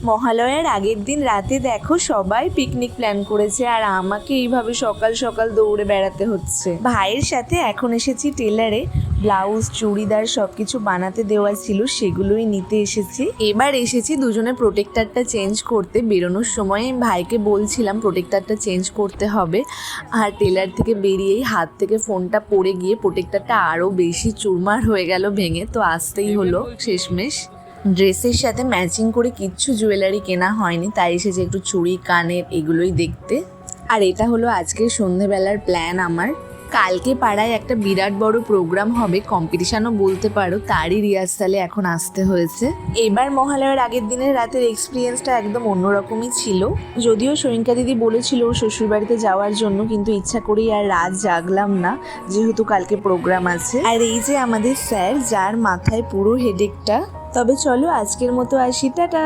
মহালয়ার আগের দিন রাতে দেখো সবাই পিকনিক প্ল্যান করেছে, আর আমাকে এইভাবে সকাল সকাল দৌড়ে বেড়াতে হচ্ছে। ভাইয়ের সাথে এখন এসেছি টেলারে, ব্লাউজ চুড়িদার সবকিছু বানাতে দেওয়া ছিল, সেগুলোই নিতে এসেছি। এবার এসেছি দুজনে প্রোটেক্টারটা চেঞ্জ করতে। বেরোনোর সময় ভাইকে বলছিলাম প্রোটেক্টারটা চেঞ্জ করতে হবে, আর টেলার থেকে বেরিয়েই হাত থেকে ফোনটা পড়ে গিয়ে প্রোটেক্টারটা আরও বেশি চুরমার হয়ে গেল ভেঙে, তো আসতেই হলো শেষমেশ। ড্রেসের সাথে ম্যাচিং করে কিচ্ছু জুয়েলারি কেনা হয়নি, তাই এসেছে একটু চুড়ি কানের এগুলোই দেখতে। আর এটা হলো আজকের সন্ধেবেলার প্ল্যান আমার। কালকে পাড়ায় একটা বিরাট বড় প্রোগ্রাম হবে, কম্পিটিশনও বলতে পারো, তারই রিহার্সালে এখন আসতে হয়েছে। এবার মহালয়ার আগের দিনের রাতের এক্সপিরিয়েন্সটা একদম অন্যরকমই ছিল। যদিও সৈনিকা দিদি বলেছিল ওর শ্বশুরবাড়িতে যাওয়ার জন্য, কিন্তু ইচ্ছা করেই আর রাত জাগলাম না, যেহেতু কালকে প্রোগ্রাম আছে। আর এই যে আমাদের স্যার, যার মাথায় পুরো হেডেকটা। তবে চলো আজকের মতো আসি, টাটা।